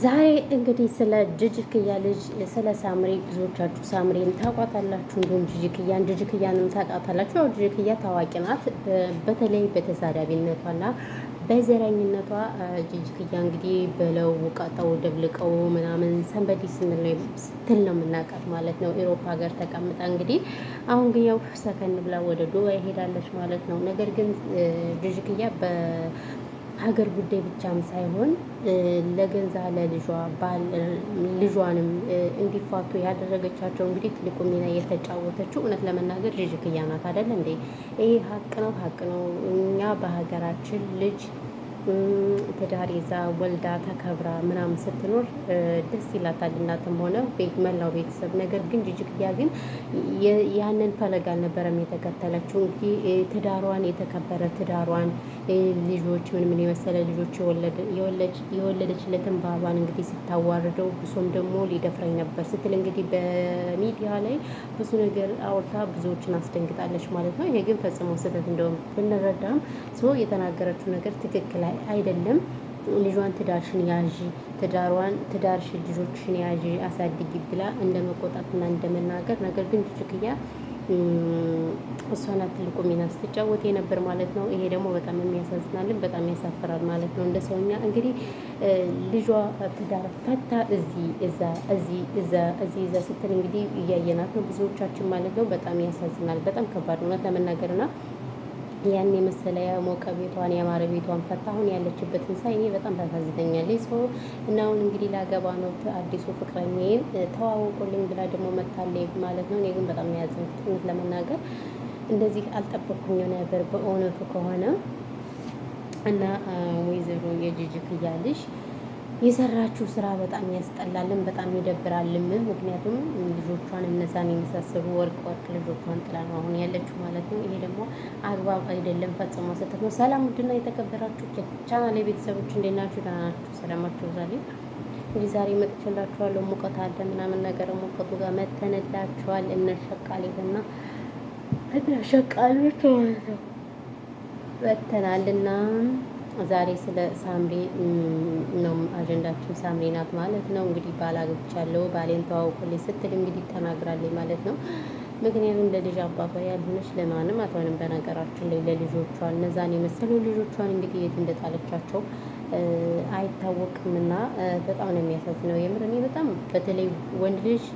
ዛሬ እንግዲህ ስለ ጅጅክያ ልጅ ስለ ሳምሪ ብዙዎቻችሁ ሳምሪን ታውቋታላችሁ፣ እንዲሁም ጅጅክያንም ታውቃታላችሁ። ያው ጅጅክያ ታዋቂ ናት፣ በተለይ በተሳዳቢነቷና በዘረኝነቷ። ጅጅክያ እንግዲህ በለው ውቃጠው ደብልቀው ምናምን ሰንበዲ ስትል ነው የምናውቃት ማለት ነው። ኤሮፓ ሀገር ተቀምጣ እንግዲህ አሁን ግን ያው ሰከን ብላ ወደ ዱባይ ሄዳለች ማለት ነው። ነገር ግን ጅጅክያ ሀገር ጉዳይ ብቻም ሳይሆን ለገንዛ ለልጇ ባል ልጇንም እንዲፋቱ ያደረገቻቸው እንግዲህ ትልቁ ሚና የተጫወተችው እውነት ለመናገር ጅጅክያ ናት አይደል እንዴ? ይሄ ሀቅ ነው፣ ሀቅ ነው። እኛ በሀገራችን ልጅ ትዳር ይዛ ወልዳ ተከብራ ምናምን ስትኖር ደስ ይላታል፣ እናትም ሆነ መላው ቤተሰብ። ነገር ግን ጅጅክያ ግን ያንን ፈለግ አልነበረም የተከተለችው። እንግዲህ ትዳሯን የተከበረ ትዳሯን ልጆች ምን የመሰለ ልጆች የወለደችለትን ባሏን እንግዲህ ስታዋርደው ብሶም ደግሞ ሊደፍረኝ ነበር ስትል እንግዲህ በሚዲያ ላይ ብዙ ነገር አውርታ ብዙዎችን አስደንግጣለች ማለት ነው። ይሄ ግን ፈጽሞ ስህተት እንደውም ብንረዳም የተናገረችው ነገር ትክክል አይደለም። ልጇን ትዳርሽን ያዥ፣ ትዳርሽን ልጆችሽን ያዥ አሳድጊ ብላ እንደ መቆጣትና እንደ መናገር። ነገር ግን ጅጅክያ እሷ ናት ትልቁ ሚና ስትጫወት የነበር ማለት ነው። ይሄ ደግሞ በጣም የሚያሳዝናልን በጣም ያሳፍራል ማለት ነው። እንደ ሰውኛ እንግዲህ ልጇ ትዳር ፈታ እዛ ስትል እንግዲህ እያየናት ነው ብዙዎቻችን ማለት ነው። በጣም ያሳዝናል። በጣም ከባድ እውነት ለመናገርና ያን የመሰለ ያሞቀ ቤቷን ያማረ ቤቷን ፈታ አሁን ያለችበትን ሳይ እኔ በጣም ታሳዝነኛለች። ሰው እና አሁን እንግዲህ ላገባ ነው አዲሱ ፍቅረኛዬን ተዋወቁልኝ ብላ ደግሞ መታለች ማለት ነው። እኔ ግን በጣም ያዘንኩት እውነት ለመናገር እንደዚህ አልጠበቅኩኝ ነበር በእውነቱ ከሆነ። እና ወይዘሮ የጅጅክያ ልጅ የሰራችው ስራ በጣም ያስጠላልን፣ በጣም ይደብራልም። ምክንያቱም ልጆቿን እነዛን የመሳሰሉ ወርቅ ልጆቿን ጥላ ነው አሁን ያለችው ማለት ነው። ይሄ ደግሞ አግባብ አይደለም፣ ፈጽሞ ስህተት ነው። ሰላም ውድና የተከበራችሁ ቻናሌ ቤተሰቦች እንዴት ናችሁ? ደህና ናችሁ? ሰላማችሁ ዛሬ እንግዲህ ዛሬ መጥቼላችኋለሁ። ሙቀት አለ ምናምን ነገር ሙቀቱ ጋር መተንላችኋል። እነሸቃሌትና ሸቃሎች ወተናልና ዛሬ ስለ ሳምሪ ነው አጀንዳችን። ሳምሪ ናት ማለት ነው። እንግዲህ ባል አግብቻለሁ ባሌን ተዋውቁልኝ ስትል እንግዲህ ተናግራለች ማለት ነው። ምክንያቱም ለልጅ አባቷ ያልሆነች ለማንም አትሆንም። በነገራችን ላይ ለልጆቿ እነዛን የመሰሉ ልጆቿን እንግዲህ የት እንደጣለቻቸው አይታወቅምና በጣም ነው የሚያሳዝነው። የምር እኔ በጣም በተለይ ወንድ ልጅ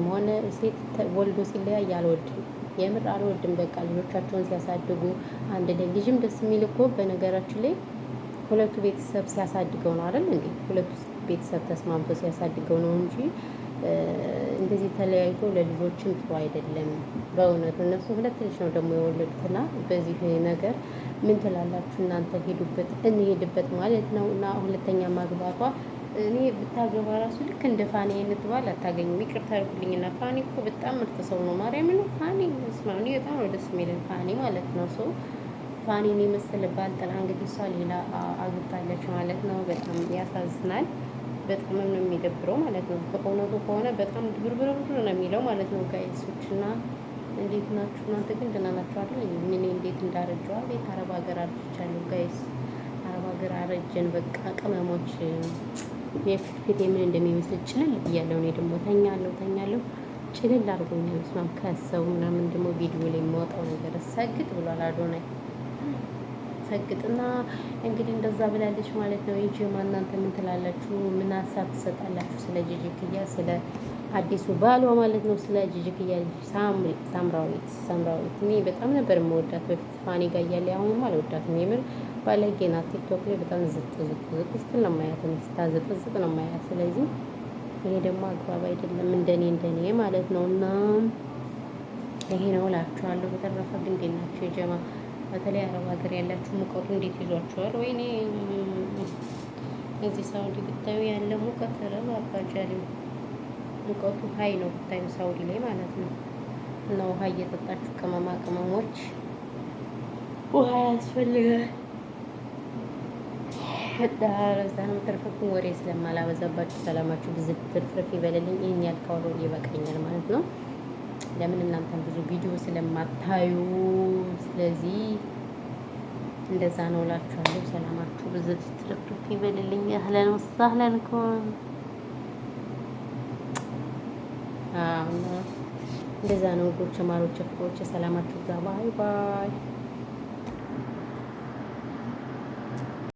ሆነ ሴት ወልዶ ሲለያይ አልወድም። የምር አልወድም። በቃ ልጆቻቸውን ሲያሳድጉ አንድ ላይ ልጅም ደስ የሚል እኮ በነገራችን ላይ ሁለቱ ቤተሰብ ሲያሳድገው ነው አይደል እንዴ? ሁለቱ ቤተሰብ ተስማምቶ ሲያሳድገው ነው እንጂ እንደዚህ ተለያይቶ ለልጆችም ጥሩ አይደለም በእውነቱ። እነሱ ሁለት ልጅ ነው ደግሞ የወለዱትና በዚህ ነገር ምን ትላላችሁ እናንተ? ሄዱበት እንሄድበት ማለት ነው። እና ሁለተኛ ማግባቷ እኔ ብታገባ ራሱ ልክ እንደ ፋኒ አይነት ባል አታገኝም። ይቅርታ አድርጉልኝና ፋኒ እኮ በጣም ምርጥ ሰው ነው። ማርያም ነው ፋኒ ስማኒ በጣም ነው ደስ የሚልን ፋኒ ማለት ነው። ሰው ፋኒን የመሰለ ባል ጥላ እንግዲህ እሷ ሌላ አግብታለች ማለት ነው። በጣም ያሳዝናል። በጣም ነው የሚደብረው ማለት ነው። በእውነቱ ከሆነ በጣም ድብርብር ነው የሚለው ማለት ነው። ጋይሶች እና እንዴት ናችሁ እናንተ? ግን ደህና ናችሁ አይደል? ምን እንዴት እንዳረጀው ቤት አረብ ሀገር አርጅቻለሁ ጋይስ። አረብ ሀገር አረጀን በቃ ቅመሞች። የፊት ምን እንደሚመስል ጭልል ብያለሁ። እኔ ደግሞ ተኛለሁ ጭልል አድርጎኛል። ስማም ከሰው ምናምን ደግሞ ቪዲዮ ላይ የሚወጣው ነገር ሰግጥ ብሏል አዶናይ ሰግጥና እንግዲህ እንደዛ ብላለች ማለት ነው። ይጂማ እናንተ ምን ትላላችሁ? ምን ሀሳብ ትሰጣላችሁ ስለ ጅጅክያ ስለ አዲሱ ባሏ ማለት ነው? ስለ ጅጅክያ ሳምራዊት እኔ በጣም ነበር የምወዳት በፊት ፋኒ ጋር እያለ አሁንም አልወዳትም። የምር ባለጌ ናት። ቲክቶክ ላይ በጣም ዝቅ ስትል ነው ማያት፣ ስታዘጥዝጥ ነው ማያት። ስለዚህ ይሄ ደግሞ አግባብ አይደለም እንደኔ ማለት ነው። እና ይሄ ነው እላችኋለሁ። በተረፈ ግን እንዴት ናችሁ የጀማ? በተለይ አረብ ሀገር ያላችሁ ሙቀቱ እንዴት ይዟችኋል? ወይኔ እዚህ ሳውዲ ብታዩ ያለ ሙቀት ረብ አባጃሊ ሙቀቱ ሀይ ነው ብታዩ ሳውዲ ላይ ማለት ነው። እና ውሃ እየጠጣችሁ ቅመማ ቅመሞች ውሃ ያስፈልጋል። ረዛም ትርፍርፍ ወሬ ስለማላበዛባችሁ ሰላማችሁ ብዙ ትርፍርፍ ይበልልኝ። ይህን ያልካወሩ ይበቃኛል ማለት ነው። ለምን እናንተን ብዙ ቪዲዮ ስለማታዩ፣ ስለዚህ እንደዛ ነው እላችኋለሁ። ሰላማችሁ ብዙ ትርፍርፍ ይበልልኝ። አህለን ወሰህለን እንደዛ ነው። ውዶች፣ ማሮች፣ ፍቅሮች ሰላማችሁ ጋር ባይ ባይ።